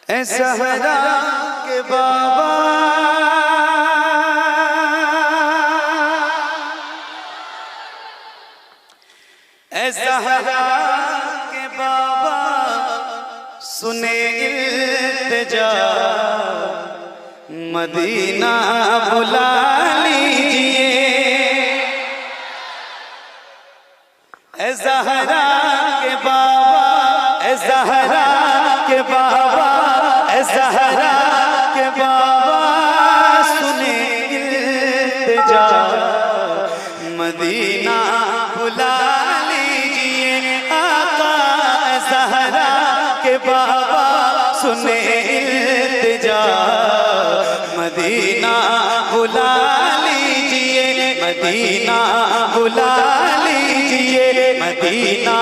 ए ज़हरा के बाबा, ए ज़हरा के बाबा, सुने इल्तिजा, मदीना बुला लीजिए। ए ज़हरा के बाबा, ए ज़हरा के बाबा, ए ज़हरा के बाबा, सुने इल्तिजा, मदीना बुला लीजिए। आका ए ज़हरा के बाबा, सुने इल्तिजा, मदीना बुला लीजिए, मदीना बुला लीजिए, मदीना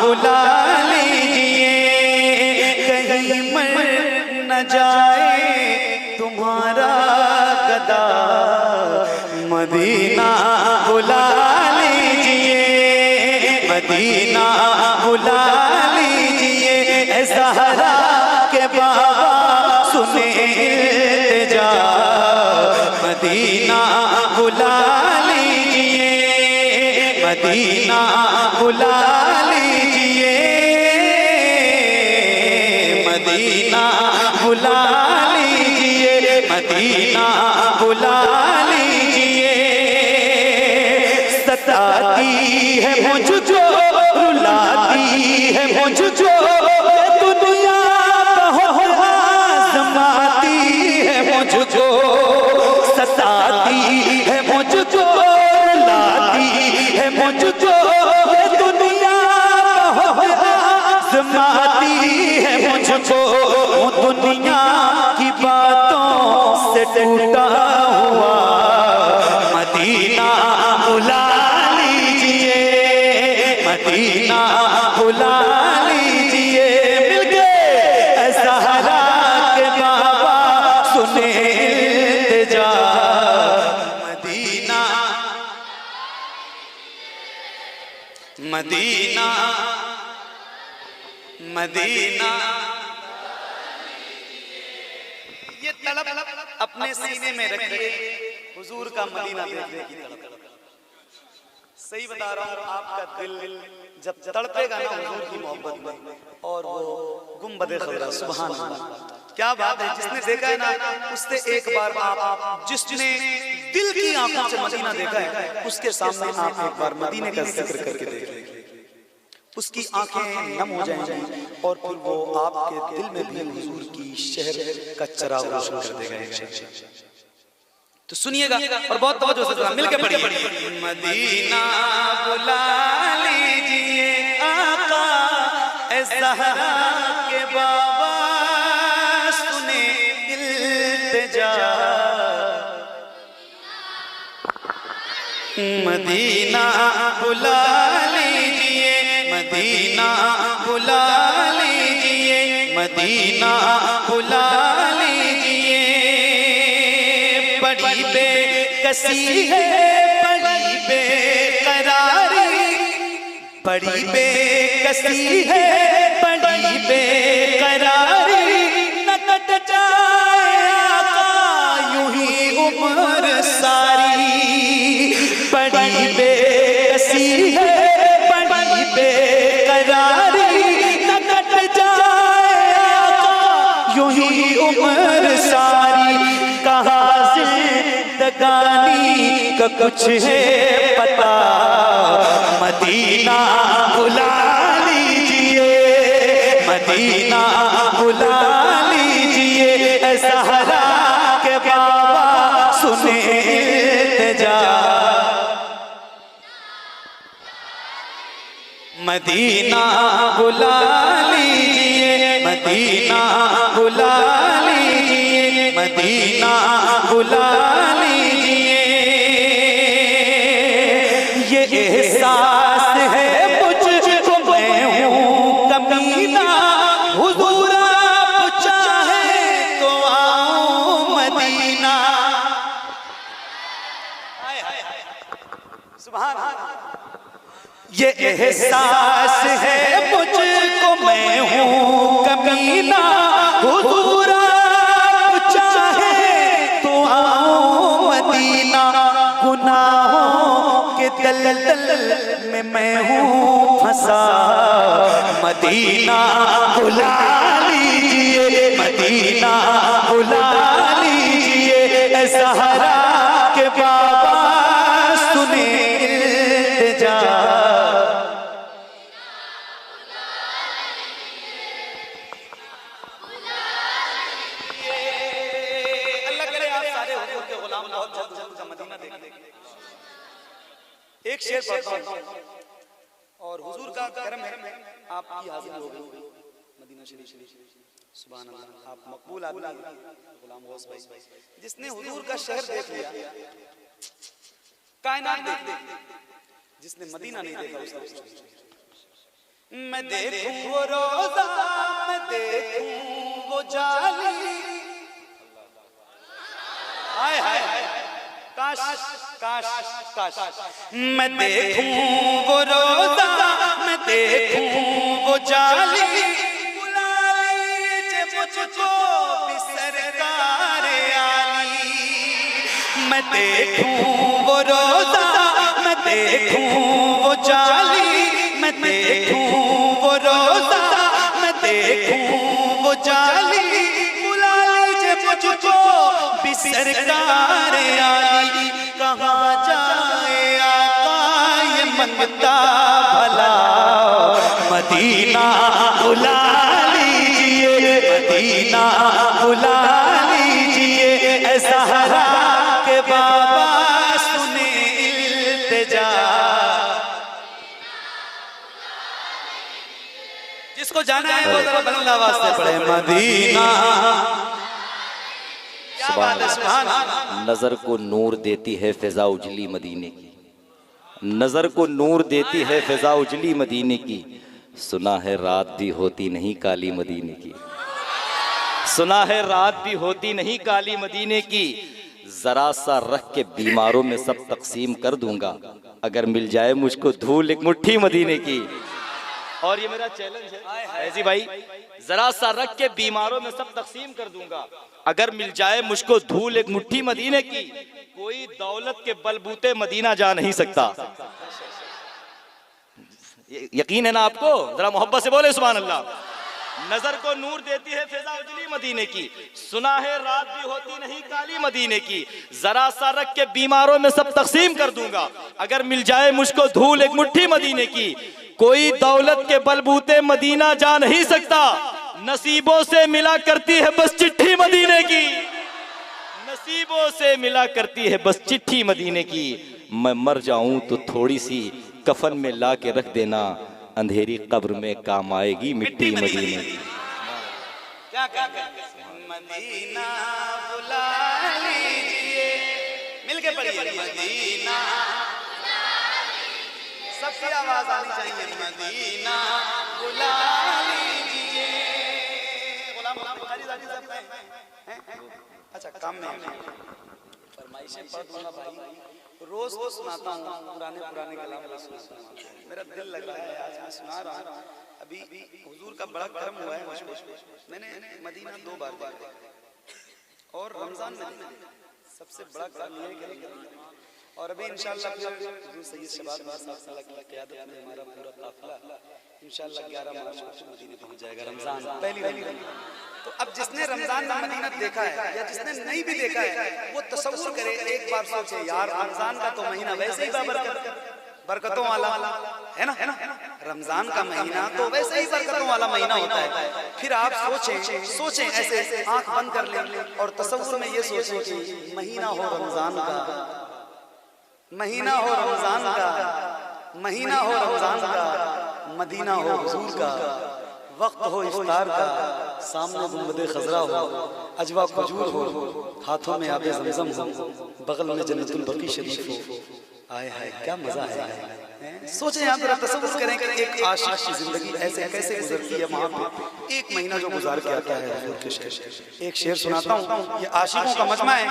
बुला लीजिए। कहीं मर न जाए तुम्हारा गदा, मदीना बुला लीजिए, मदीना बुला लीजिए। ए ज़हरा के बाबा, सुने इल्तिजा, मदीना बुला लीजिए, मदीना बुला लीजिए, मदीना बुला लीजिए, मदीना बुला लीजिए। सताती है मुझको, रुलाती है मुझको, दुनिया बहुत आज़माती है मुझको। सताती है मुझको, रुलाती है मुझको, दुनिया बहुत आज़माती है मुझको। दुनिया की बातों से टूटा हुआ, मदीना बुला लीजिए, मदीना बुला लीजिए। मिल गए ज़हरा के बाबा, सुने इल्तिजा, मदीना, मदीना, मदीना। ये तलब अपने सीने में रखिए, हुजूर का मदीना देखने की तलब। सही बता रहा हूँ, आपका दिल जब तड़पेगा ना हुजूर की मोहब्बत में, और वो गुंबद खज़रा, सुभान अल्लाह, क्या बात है। जिसने देखा है ना, उससे एक बार आप, जिसने दिल की आंखों से मदीना देखा है, उसके सामने आप एक बार मदीने का जिक्र करके देखें, उसकी आंखें नम हो जाएंगी, और फिर वो आपके दिल में भी हुजूर की शहर का चिराग रोशन कर देगा। तो सुनिएगा और बहुत तवज्जो से मिलकर पढ़िए। मदीना बुला लीजिए, आका ए ज़हरा के बाबा, सुने इल्तिजा, मदीना बुला लीजिए, मदीना बुला लीजिए, मदीना बुला लीजिए। बड़ी बेकसी है, बड़ी बेकरारी, बड़ी बेकसी है, बड़ी बेकरारी, न कट जाए आका यूं ही उम्र सारी। बड़ी बेकसी है, बड़ी बेकरारी, न कट जाए आका यूं ही उम्र सारी। कहाँ जिंदगानी का कुछ है पता, मदीना बुला लीजिए, मदीना बुला लीजिए। ए ज़हरा के बाबा, सुने इल्तिजा, मदीना बुला लीजिए, मदीना बुला लीजिए, मदीना बुला लीजिए। ये एहसास है मुझको, मैं हूँ कमीना, हुजूर आप चाहे तो आओ मदीना। सुभान अल्लाह। ये एहसास है मुझको, मैं हूँ कमीना, हुजूर दलदल में मैं हूँ फंसा, मदीना बुला लीजिए, मदीना बुला लीजिए, ज़हरा के बाबा सुने इल्तिजा। अल्लाह करे आप सारे हुजूर के गुलाम बहुत जल्द मदीना देखें। एक शेर पढ़ता हूं और हुजूर का करम है आपकी हाजिरी हो गई मदीना शरीफ। सुभान अल्लाह, आप मकबूल आदमी गुलाम गौस भाई, जिसने हुजूर का शहर देख लिया, कायनात देख ली, जिसने मदीना नहीं देखा उसने। मैं देखूं वो रोजा, मैं देखूं वो जाली, हाय हाय काश काश काश, मैं देखूं वो रोजा, मैं देखूं वो जाली, बुला लीजिए मुझको भी सरकार आली। मैं देखूं वो रोजा, मैं देखूं वो जाली, मैं देखूं वो रोजा, मैं देखूं वो जाली, बुला लीजिए मुझको भी सरकार आली। कहाँ जाए आका ये मंगता भला, मदीना बुला लीजिए, मदीना बुला लीजिए, ज़हरा के बाबा सुने इल्तिजा। जिसको जाना है वो जरा बुलंद आवाज से पढ़े, मदीना। नजर को नूर देती है फिजा उजली मदीने की, नजर को नूर देती है फिजा उजली मदीने की, सुना है रात भी होती नहीं काली मदीने की, सुना है रात भी होती नहीं काली मदीने की, जरा सा रख के बीमारों में सब तकसीम कर दूंगा, अगर मिल जाए मुझको धूल एक मुट्ठी मदीने की। और ये मेरा चैलेंज है ऐसी भाई, जरा सा रख के बीमारों में सब तकसीम कर दूंगा, अगर मिल जाए मुझको धूल एक मुट्ठी मदीने की, कोई दौलत के बलबूते मदीना जा नहीं सकता। यकीन है ना आपको? जरा मोहब्बत से बोले सुभान अल्लाह। नजर को नूर देती है फिजा उजली मदीने की, सुना है रात भी होती नहीं काली मदीने की, जरा सा रख के बीमारों में सब तकसीम कर दूंगा, अगर मिल जाए मुझको धूल एक मुट्ठी मदीने की, कोई दौलत के बलबूते मदीना जा नहीं सकता, नसीबों से मिला करती है बस चिट्ठी मदीने की, नसीबों से मिला करती है बस चिट्ठी मदीने की, मैं मर जाऊं तो थोड़ी सी कफन में ला के रख देना, अंधेरी कब्र में काम आएगी मिट्टी मदीने की। क्या मदीना बुला लीजिए, मिलके पढ़िए, मदीना, सबकी आवाज आनी चाहिए, मदीना बुला लीजिए। गुलाम अच्छा काम में फरमाइशें पढ़ दूंगा भाई, रोज तो सुनाता हूँ, पुराने कलाम सुनाता हूँ, मेरा दिल लग रहा है आज मैं सुना रहा हूँ। अभी हुजूर का बड़ा करम हुआ है मुझको, मैंने मदीना 2 बार देखा और रमजान में सबसे बड़ा करम ये है कि, और अभी इंशाअल्लाह फिर हुजूर सैयद शबाब साहब की क़यादत में हमारा पूरा काफिला इंशाअल्लाह 11 मार्च को मदीने पहुंच जाएगा, रमजान पहली। तो अब जिसने रमजान में मदीना देखा है या जिसने नहीं भी देखा है वो तसव्वुर करे, एक बार सोचे यार रमजान का तो महीना वैसे ही बरकतों वाला है ना, रमजान का महीना तो वैसे ही बरकतों वाला महीना होता है। फिर आप सोचें ऐसे आंख बंद कर लें और तसव्वुर में ये सोचें कि महीना हो रमजान का, महीना हो रमजान का, महीना हो रमजान का, मदीना हो हुजूर का, वक्त हो इफ्तार का, सामने गुंबद खजरा हो, अजवा खजूर हो, हाथों में आबे ज़मज़म हो, बगल में जन्नतुल बकी शरीफ हो, आए हाय क्या मजा है। सोचें आप जरा तसव्वुर करें कि एक आशिक की जिंदगी ऐसे कैसे गुजरती है, वहाँ पे 1 महीना जो गुजार के आता है हुजूर के शहर। एक शेर सुनाता हूँ, ये आशिकों का मजमा है,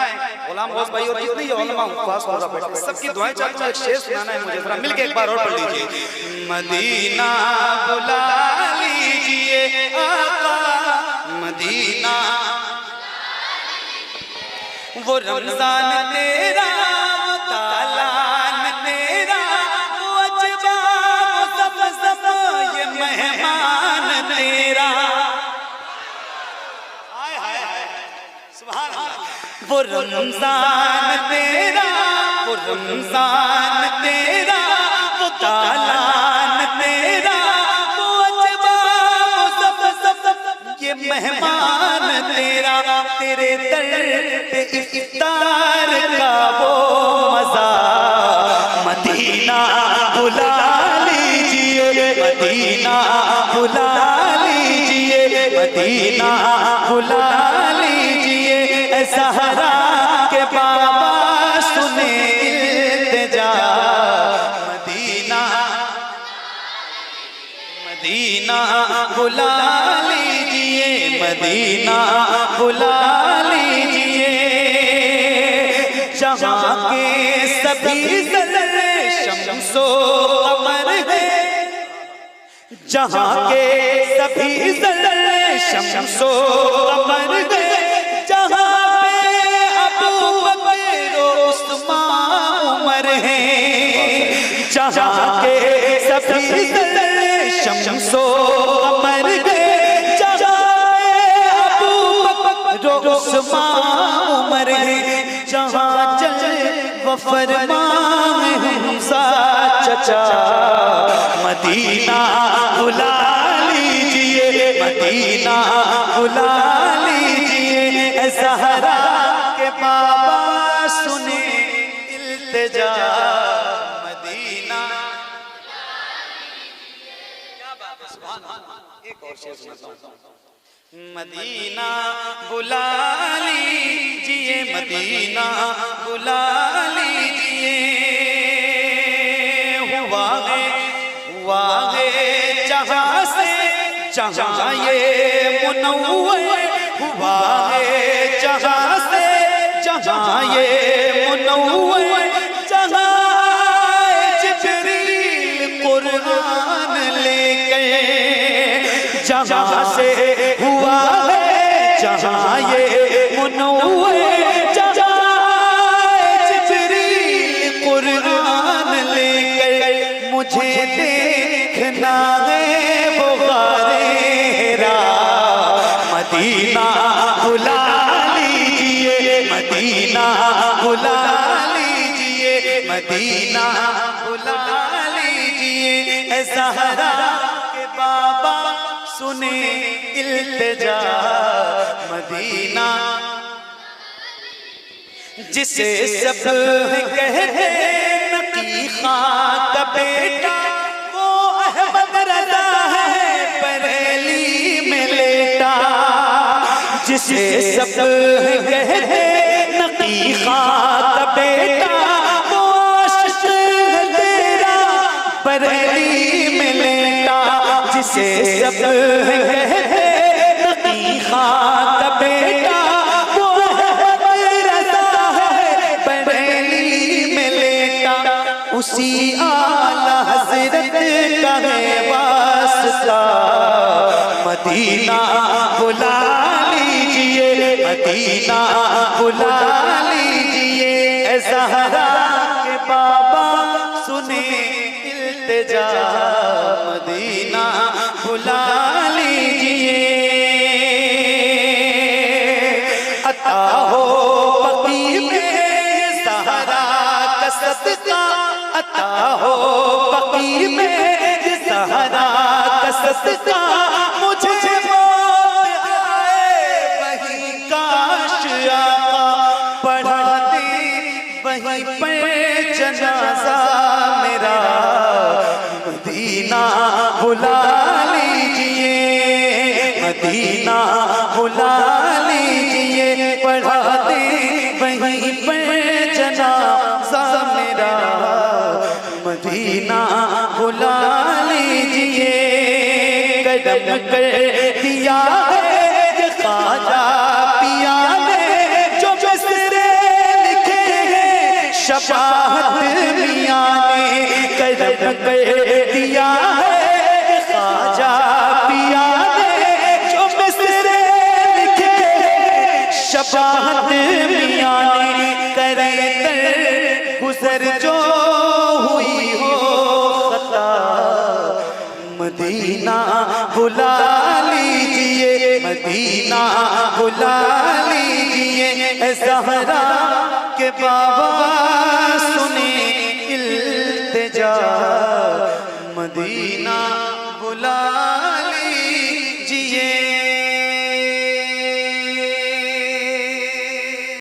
गुलाम गौस भाई और जितने ये उलमा पास होगा बैठे सबकी दुआएं चाहता हूँ, एक शेर सुनाना है मुझे, जरा मिलके एक बार और पढ़ लीजिए, मदीना बुला लीजिए आका, मदीना वो रमजान तेरा, तालान तेरा, सुभान अल्लाह। वो रमजान तेरा, वो रमजान तेरा, वो तालान तेरा, वो अजबा, वो सब ये मेहमान तेरा, तेरे दर पे इफ्तार का वो मजा, मदीना बुला लीजिए, मदीना बुला लीजिए, मदीना बुला लीजिए, ज़हरा के बाबा सुने इल्तिजा, मदीना मदीना बुला लीजिए, मदीना बुला लीजिए, जहाँ के सभी ज़र्रे शम्सो कमर है, जहाँ के सभी ज़र्रे शम्सो कमर है, जहाँ पे अबू बकर उस्मान उमर है, जहाँ के सभी ज़र्रे शम्सो कमर है, जहाँ पे अबू बकर उस्मान उमर है, जहाँ जल व फरमान हमसा चचा, मदीना बुला लीजिए, मदीना बुला लीजिए, ज़हरा के बाबा सुने इल्तिजा, मदीना। क्या बात है, सुभान अल्लाह। एक और शेर सुनाता हूं। मदीना बुला लीजिए, मदीना बुला लीजिए, हुआ है जहाँ से जहाँ ये मुनव्वर, हुआ है जहाँ से जहाँ ये मुनव्वर, जहाँ जिब्रील कुरान लेके, जहाँ से हुआ है जहाँ ये मुनव्वर, जहाँ जिब्रील कुरान लेके, मुझे देखना है वो गारेरा, मदीना बुला लीजिए, मदीना बुला लीजिए, मदीना बुला लीजिए, ज़हरा के बाबा सुने इल्तिजा, मदीना। जिसे सब कहते नकी खां का बेटा, वो अहमद रज़ा है बरेली में लेटा, जिसे सब कहते नकी खां का बेटा, वो आशिक़ है तेरा बरेली में लेटा, जिसे सब कहते नकी खां का बेटा, वो अहमद रज़ा है बरेली में लेटा, उसी आला हज़रत का है वास्ता, मदीना बुला लीजिए, मदीना बुला लीजिए, ज़हरा के बाबा सुने इल्तिजा, मदीना बुला लीजिए, अता हो बकी में ज़हरा का सदका, अता हो बकी में ज़हरा का सदका, मुझे मौत आए वही काश आका, पढ़ा दे वही पे जनाजा मेरा, मदीना बुला लीजिए, मदीना बुला लीजिए, पढ़ा दे वही पे जनाजा मेरा, मदीना बुला लीजिए, कदम कर दिया है ख्वाजा पिया ने, जो मिसरे लिखे हैं शफाअत मियां ने, कदम कर दिया है ख्वाजा पिया ने, जो मिसरे लिखे हैं शफाअत मियां ने, करे दर गुजर जो हुई हो खता, मदीना बुला लीजिए, मदीना बुला लीजिए, ए ज़हरा के बाबा सुने इल्तिजा, मदीना बुला ले